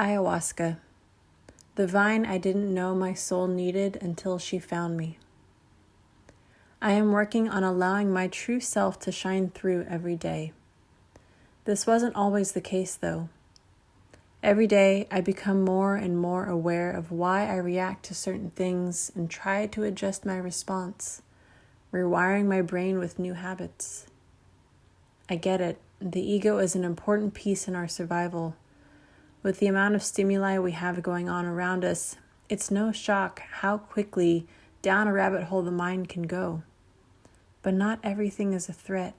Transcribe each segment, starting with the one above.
Ayahuasca, the vine I didn't know my soul needed until she found me. I am working on allowing my true self to shine through every day. This wasn't always the case, though. Every day, I become more and more aware of why I react to certain things and try to adjust my response, rewiring my brain with new habits. I get it. The ego is an important piece in our survival. With the amount of stimuli we have going on around us, it's no shock how quickly down a rabbit hole the mind can go. But not everything is a threat.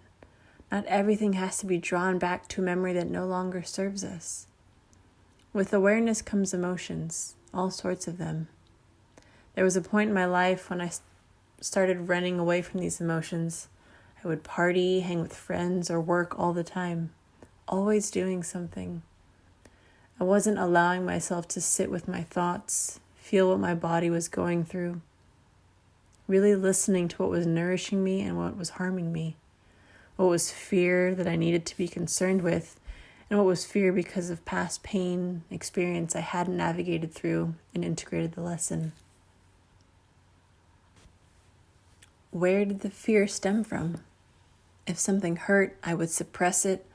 Not everything has to be drawn back to a memory that no longer serves us. With awareness comes emotions, all sorts of them. There was a point in my life when I started running away from these emotions. I would party, hang with friends, or work all the time, always doing something. I wasn't allowing myself to sit with my thoughts, feel what my body was going through, really listening to what was nourishing me and what was harming me, what was fear that I needed to be concerned with, and what was fear because of past pain, experience I hadn't navigated through and integrated the lesson. Where did the fear stem from? If something hurt, I would suppress it,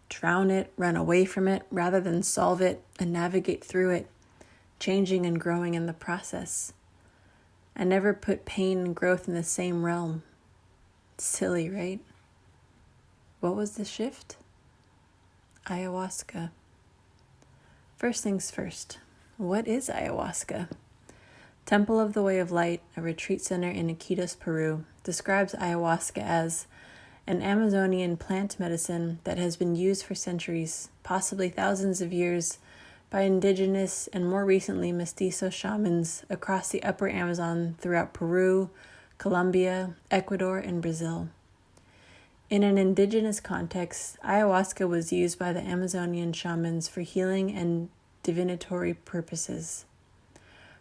drown it, run away from it, rather than solve it and navigate through it, changing and growing in the process. I never put pain and growth in the same realm. Silly, right? What was the shift? Ayahuasca. First things first, what is ayahuasca? Temple of the Way of Light, a retreat center in Iquitos, Peru, describes ayahuasca as an Amazonian plant medicine that has been used for centuries, possibly thousands of years, by indigenous and more recently mestizo shamans across the upper Amazon throughout Peru, Colombia, Ecuador, and Brazil. In an indigenous context, ayahuasca was used by the Amazonian shamans for healing and divinatory purposes.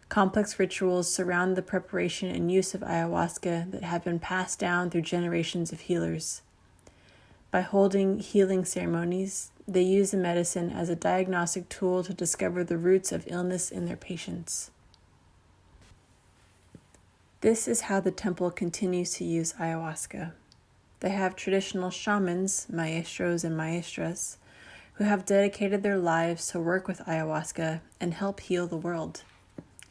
Complex rituals surround the preparation and use of ayahuasca that have been passed down through generations of healers. By holding healing ceremonies, they use the medicine as a diagnostic tool to discover the roots of illness in their patients. This is how the temple continues to use ayahuasca. They have traditional shamans, maestros and maestras, who have dedicated their lives to work with ayahuasca and help heal the world.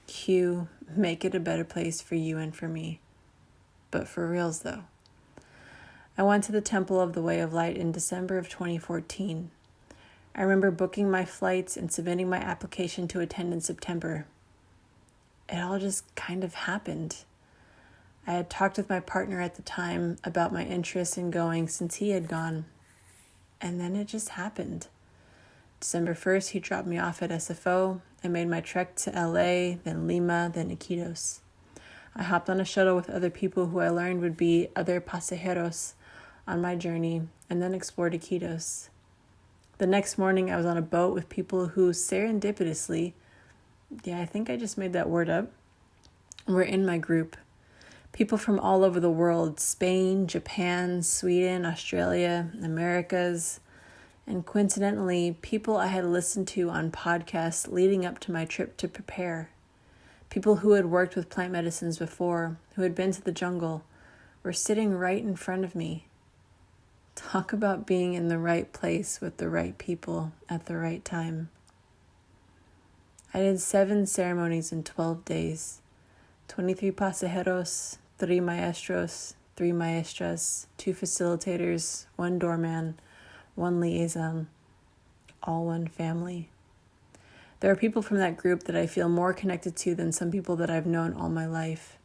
Cue, make it a better place for you and for me. But for reals though. I went to the Temple of the Way of Light in December of 2014. I remember booking my flights and submitting my application to attend in September. It all just kind of happened. I had talked with my partner at the time about my interest in going since he had gone. And then it just happened. December 1st, he dropped me off at SFO. I made my trek to LA, then Lima, then Iquitos. I hopped on a shuttle with other people who I learned would be other pasajeros on my journey, and then explored Iquitos. The next morning, I was on a boat with people who serendipitously, I think I just made that word up, were in my group. People from all over the world, Spain, Japan, Sweden, Australia, Americas, and coincidentally, people I had listened to on podcasts leading up to my trip to prepare. People who had worked with plant medicines before, who had been to the jungle, were sitting right in front of me. Talk about being in the right place with the right people at the right time. I did 7 ceremonies in 12 days. 23 pasajeros, 3 maestros, 3 maestras, 2 facilitators, 1 doorman, 1 liaison, all one family. There are people from that group that I feel more connected to than some people that I've known all my life.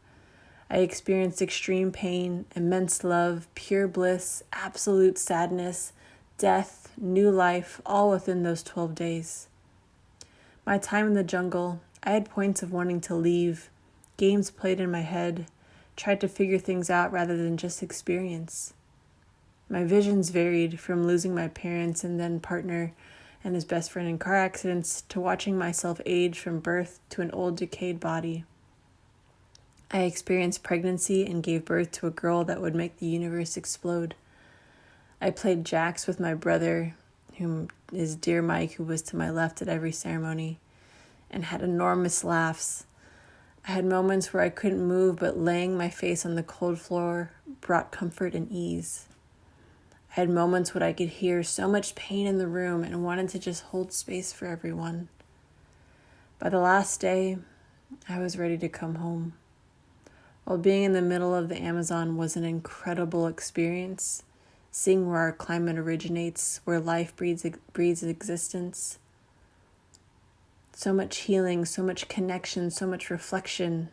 I experienced extreme pain, immense love, pure bliss, absolute sadness, death, new life, all within those 12 days. My time in the jungle, I had points of wanting to leave, games played in my head, tried to figure things out rather than just experience. My visions varied from losing my parents and then partner and his best friend in car accidents to watching myself age from birth to an old decayed body. I experienced pregnancy and gave birth to a girl that would make the universe explode. I played jacks with my brother, whom is dear Mike, who was to my left at every ceremony. and had enormous laughs. I had moments where I couldn't move, but laying my face on the cold floor brought comfort and ease. I had moments when I could hear so much pain in the room and wanted to just hold space for everyone. By the last day, I was ready to come home. While being in the middle of the Amazon was an incredible experience, seeing where our climate originates, where life breeds existence, so much healing, so much connection, so much reflection.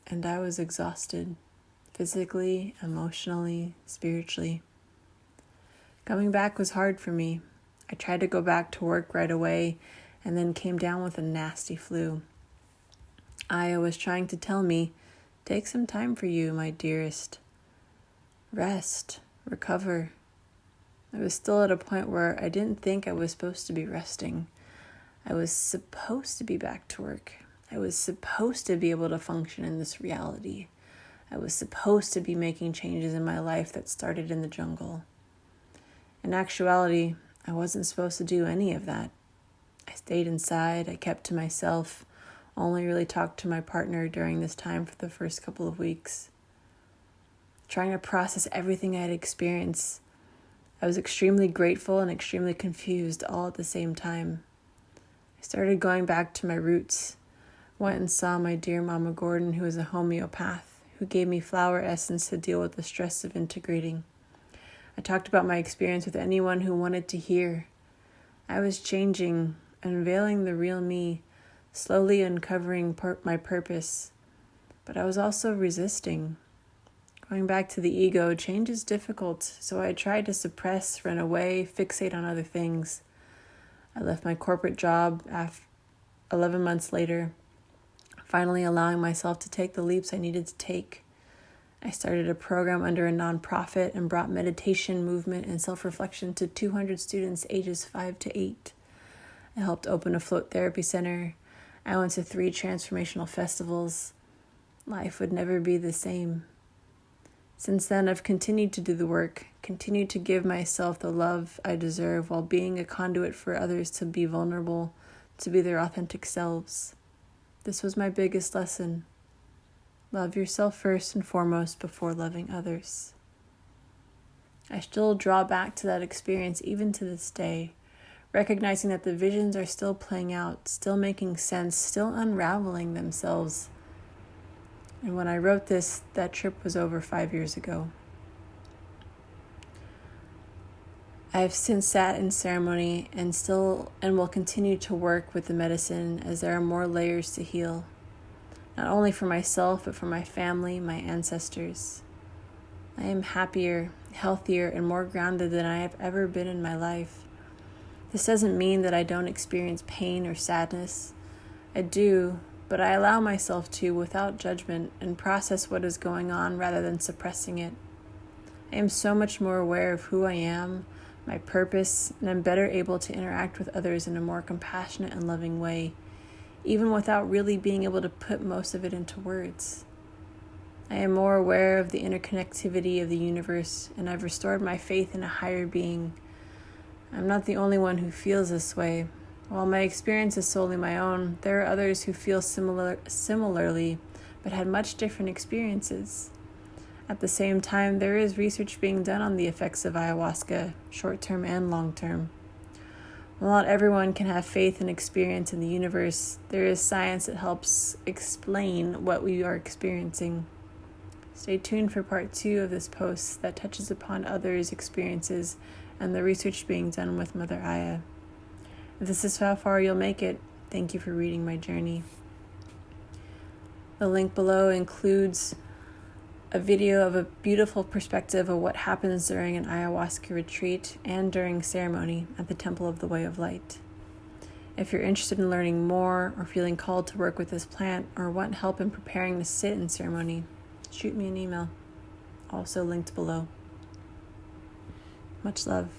And I was exhausted, physically, emotionally, spiritually. Coming back was hard for me. I tried to go back to work right away and then came down with a nasty flu. Aya was trying to tell me, take some time for you, my dearest. Rest, recover. I was still at a point where I didn't think I was supposed to be resting. I was supposed to be back to work. I was supposed to be able to function in this reality. I was supposed to be making changes in my life that started in the jungle. In actuality, I wasn't supposed to do any of that. I stayed inside, I kept to myself, only really talked to my partner during this time for the first couple of weeks. Trying to process everything I had experienced, I was extremely grateful and extremely confused all at the same time. I started going back to my roots, went and saw my dear Mama Gordon, who is a homeopath, who gave me flower essence to deal with the stress of integrating. I talked about my experience with anyone who wanted to hear. I was changing, unveiling the real me, slowly uncovering my purpose. But I was also resisting. Going back to the ego, change is difficult, so I tried to suppress, run away, fixate on other things. I left my corporate job 11 months later, finally allowing myself to take the leaps I needed to take. I started a program under a nonprofit and brought meditation, movement, and self-reflection to 200 students ages 5 to 8. I helped open a float therapy center. I went to 3 transformational festivals. Life would never be the same. Since then, I've continued to do the work, continued to give myself the love I deserve while being a conduit for others to be vulnerable, to be their authentic selves. This was my biggest lesson. Love yourself first and foremost before loving others. I still draw back to that experience even to this day, recognizing that the visions are still playing out, still making sense, still unraveling themselves. And when I wrote this, that trip was over 5 years ago. I have since sat in ceremony and will continue to work with the medicine as there are more layers to heal, not only for myself, but for my family, my ancestors. I am happier, healthier, and more grounded than I have ever been in my life. This doesn't mean that I don't experience pain or sadness. I do, but I allow myself to without judgment and process what is going on rather than suppressing it. I am so much more aware of who I am, my purpose, and I'm better able to interact with others in a more compassionate and loving way, even without really being able to put most of it into words. I am more aware of the interconnectivity of the universe, and I've restored my faith in a higher being. I'm not the only one who feels this way. While my experience is solely my own, there are others who feel similarly, but had much different experiences. At the same time, there is research being done on the effects of ayahuasca, short-term and long-term. While not everyone can have faith and experience in the universe, there is science that helps explain what we are experiencing. Stay tuned for part 2 of this post that touches upon others' experiences and the research being done with Mother Aya. If this is how far you'll make it, thank you for reading my journey. The link below includes a video of a beautiful perspective of what happens during an ayahuasca retreat and during ceremony at the Temple of the Way of Light. If you're interested in learning more or feeling called to work with this plant or want help in preparing to sit in ceremony, shoot me an email. Also linked below. Much love.